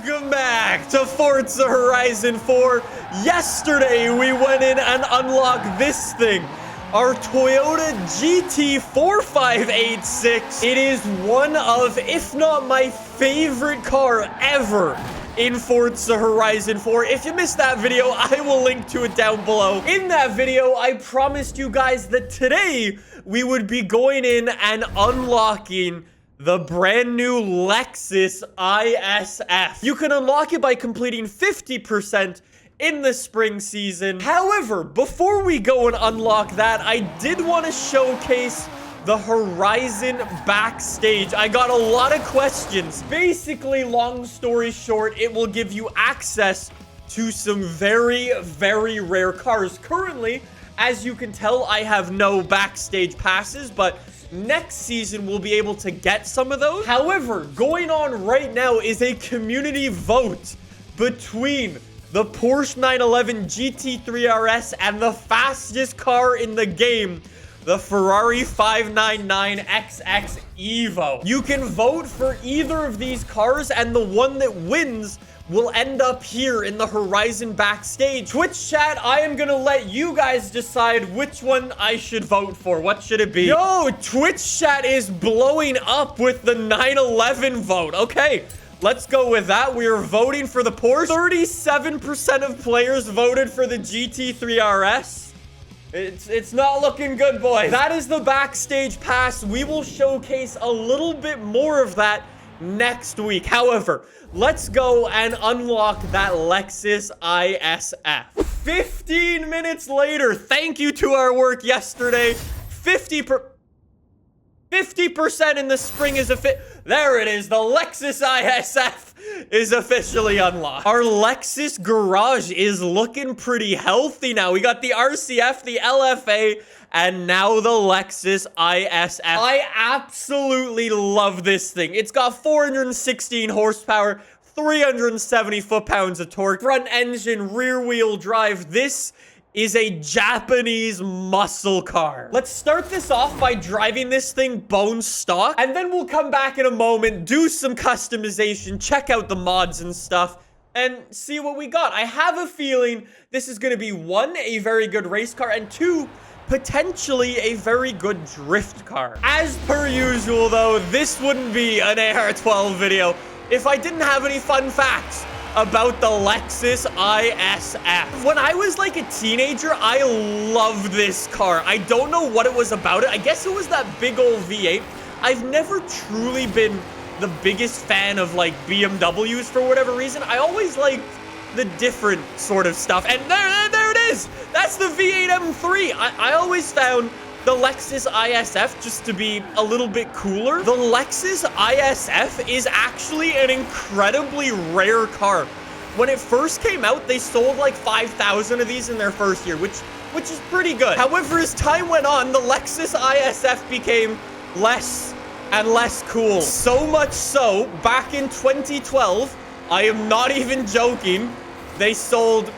Welcome back to Forza Horizon 4. Yesterday, we went in and unlocked this thing. Our Toyota GT4586. It is one of, if not my favorite car ever in Forza Horizon 4. If you missed that video, I will link to it down below. In that video, I promised you guys that today we would be going in and unlocking the brand new Lexus ISF. You can unlock it by completing 50% in the spring season. However, before we go and unlock that, I did want to showcase the Horizon backstage. I got a lot of questions. Basically, long story short, it will give you access to some very, very rare cars. Currently, as you can tell, I have no backstage passes, but next season we'll be able to get some of those. However, going on right now is a community vote between the Porsche 911 GT3 RS and the fastest car in the game, the Ferrari 599 XX Evo. You can vote for either of these cars, and the one that wins will end up here in the Horizon backstage. Twitch chat, I am gonna let you guys decide which one I should vote for. What should it be? Yo, Twitch chat is blowing up with the 911 vote. Okay, let's go with that. We are voting for the Porsche. 37% of players voted for the GT3 RS. It's not looking good, boys. That is the backstage pass. We will showcase a little bit more of that next week. However, let's go and unlock that Lexus ISF. 15 minutes later, thank you to our work yesterday. 50% in the spring is there it is. The Lexus ISF is officially unlocked. Our Lexus garage is looking pretty healthy now. We got the RCF, the LFA, and now the Lexus ISF. I absolutely love this thing. It's got 416 horsepower, 370 foot-pounds of torque, front engine, rear wheel drive. This is a Japanese muscle car. Let's start this off by driving this thing bone stock, and then we'll come back in a moment, do some customization, check out the mods and stuff, and see what we got. I have a feeling this is gonna be, one, a very good race car, and two, potentially a very good drift car. As per usual, though, this wouldn't be an AR12 video if I didn't have any fun facts about the Lexus ISF. When I was like a teenager, I loved this car. I don't know what it was about it. I guess it was that big old V8. I've never truly been the biggest fan of like BMWs for whatever reason. I always liked the different sort of stuff. And there it is. That's the V8 M3. I always found the Lexus ISF just to be a little bit cooler. The Lexus ISF is actually an incredibly rare car. When it first came out, they sold like 5,000 of these in their first year, which is pretty good. However, as time went on, the Lexus ISF became less and less cool. So much so, back in 2012, I am not even joking, they sold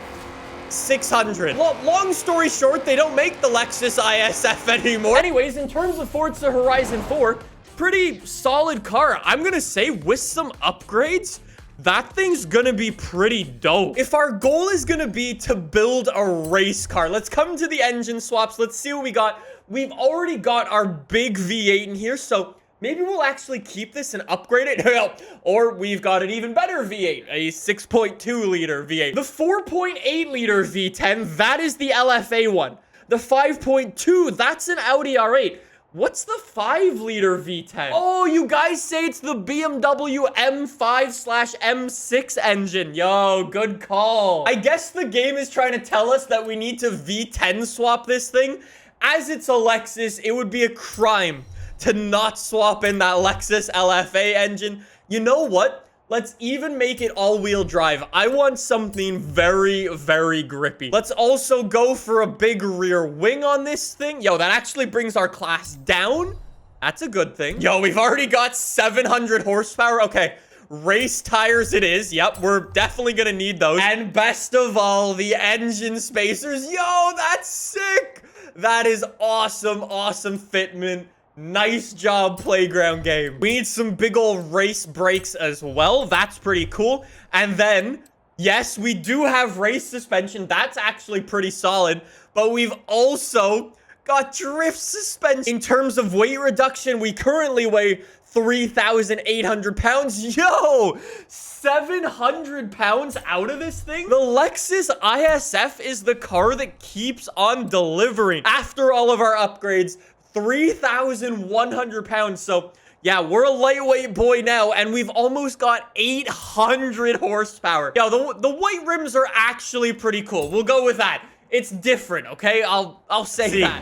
600. Long story short, they don't make the Lexus ISF anymore. Anyways, in terms of Forza Horizon 4, pretty solid car. I'm gonna say with some upgrades, that thing's gonna be pretty dope. If our goal is gonna be to build a race car, let's come to the engine swaps. Let's see what we got. We've already got our big V8 in here, so maybe we'll actually keep this and upgrade it. Or we've got an even better V8, a 6.2 liter V8. The 4.8 liter V10, that is the LFA one. The 5.2, that's an Audi R8. What's the 5 liter V10? Oh, you guys say it's the BMW M5/M6 engine. Yo, good call. I guess the game is trying to tell us that we need to V10 swap this thing. As it's a Lexus, it would be a crime to not swap in that Lexus LFA engine. You know what? Let's even make it all-wheel drive. I want something very, very grippy. Let's also go for a big rear wing on this thing. Yo, that actually brings our class down. That's a good thing. Yo, we've already got 700 horsepower. Okay, race tires it is. Yep, we're definitely gonna need those. And best of all, the engine spacers. Yo, that's sick. That is awesome, awesome fitment. Nice job, playground game. We need some big old race brakes as well. That's pretty cool. And then, yes, we do have race suspension. That's actually pretty solid. But we've also got drift suspension. In terms of weight reduction, we currently weigh 3,800 pounds. Yo, 700 pounds out of this thing? The Lexus ISF is the car that keeps on delivering. After all of our upgrades, 3,100 pounds. So yeah, we're a lightweight boy now, and we've almost got 800 horsepower. Yo, the white rims are actually pretty cool. We'll go with that. It's different, okay? I'll say that.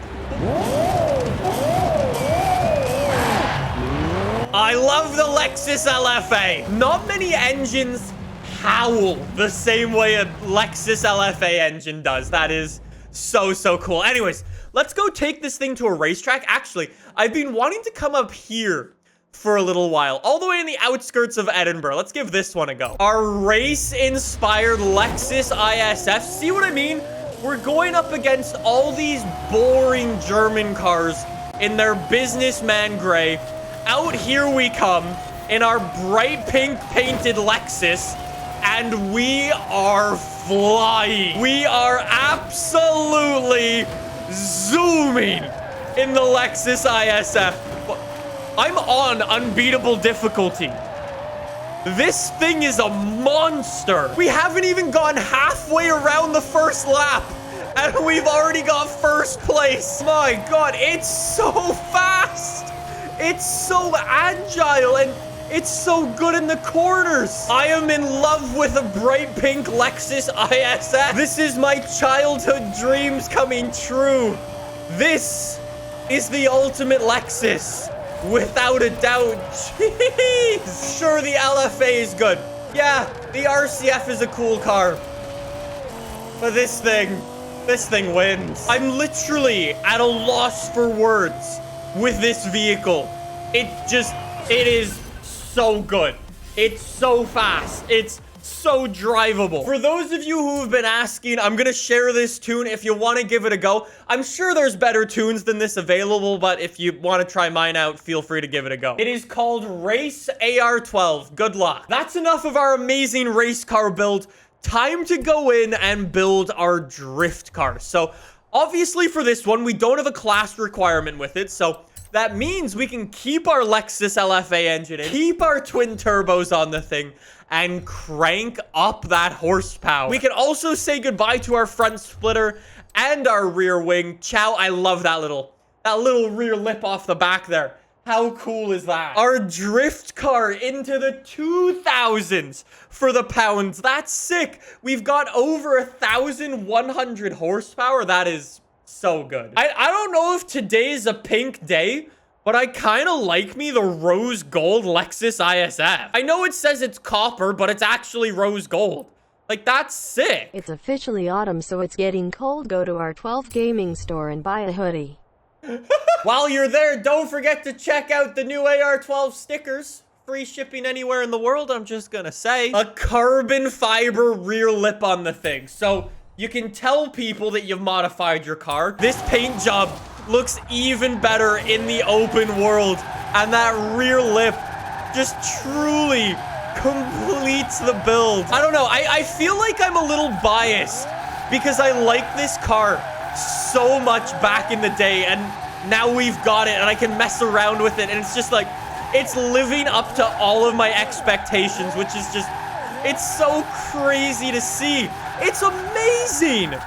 I love the Lexus LFA. Not many engines howl the same way a Lexus LFA engine does. That is so cool. Anyways, let's go take this thing to a racetrack. Actually, I've been wanting to come up here for a little while, all the way in the outskirts of Edinburgh. Let's give this one a go. Our race-inspired Lexus ISF. See what I mean? We're going up against all these boring German cars in their businessman gray. Out here we come in our bright pink painted Lexus, and we are flying. We are absolutely zooming in the Lexus ISF. I'm on unbeatable difficulty. This thing is a monster. We haven't even gone halfway around the first lap, and we've already got first place. My God, it's so fast. It's so agile, and it's so good in the corners. I am in love with a bright pink Lexus ISF. This is my childhood dreams coming true. This is the ultimate Lexus. Without a doubt. Jeez. Sure, the LFA is good. Yeah, the RCF is a cool car. But this thing wins. I'm literally at a loss for words with this vehicle. It is so good. It's so fast. It's so drivable. For those of you who have been asking, I'm gonna share this tune if you want to give it a go. I'm sure there's better tunes than this available, but if you want to try mine out, feel free to give it a go. It is called Race AR12. Good luck. That's enough of our amazing race car build. Time to go in and build our drift car. So obviously for this one, we don't have a class requirement with it, so that means we can keep our Lexus LFA engine in, keep our twin turbos on the thing, and crank up that horsepower. We can also say goodbye to our front splitter and our rear wing. Chow, I love that little rear lip off the back there. How cool is that? Our drift car into the 2000s for the pounds. That's sick. We've got over 1,100 horsepower. That is so good. I don't know if today is a pink day, but I kind of like me the rose gold Lexus ISF. I know it says it's copper, but it's actually rose gold. Like, that's sick. It's officially autumn, so it's getting cold. Go to our 12 gaming store and buy a hoodie. While you're there, don't forget to check out the new AR12 stickers. Free shipping anywhere in the world, I'm just gonna say. A carbon fiber rear lip on the thing. So you can tell people that you've modified your car. This paint job looks even better in the open world. And that rear lip just truly completes the build. I don't know. I feel like I'm a little biased because I like this car so much back in the day, and now we've got it and I can mess around with it, and it's just like, it's living up to all of my expectations, which is just, it's so crazy to see. It's amazing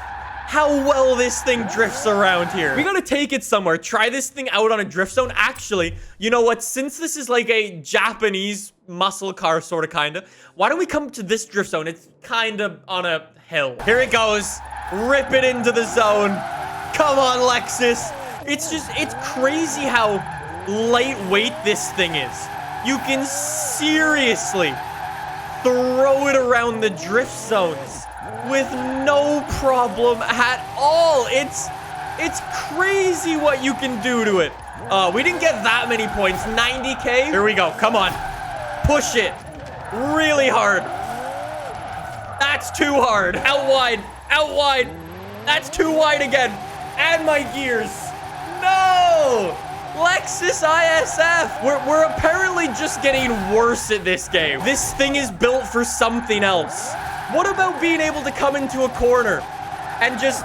how well this thing drifts around here. We gotta take it somewhere, try this thing out on a drift zone. Actually, you know what, since this is like a Japanese muscle car sort of kinda, why don't we come to this drift zone? It's kind of on a hill. Here it goes. Rip it into the zone. Come on, Lexus. It's crazy how lightweight this thing is. You can seriously throw it around the drift zones with no problem at all. It's crazy what you can do to it. We didn't get that many points. 90K. Here we go. Come on. Push it really hard. That's too hard. Out wide. Out wide. That's too wide again. Add my gears. No! Lexus ISF. We're apparently just getting worse at this game. This thing is built for something else. What about being able to come into a corner and just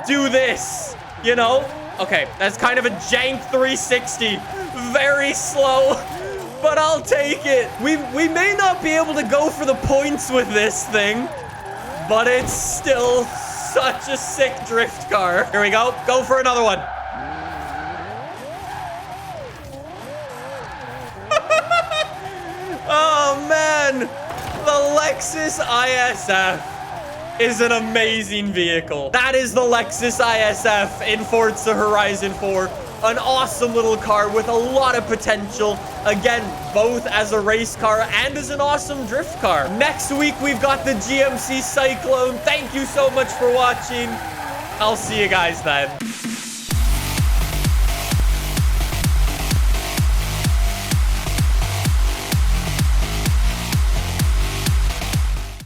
do this, you know? Okay, that's kind of a jank 360. Very slow, but I'll take it. We may not be able to go for the points with this thing, but it's still such a sick drift car. Here we go. Go for another one. Oh, man. The Lexus ISF is an amazing vehicle. That is the Lexus ISF in Forza Horizon 4. An awesome little car with a lot of potential. Again, both as a race car and as an awesome drift car. Next week, we've got the GMC Cyclone. Thank you so much for watching. I'll see you guys then.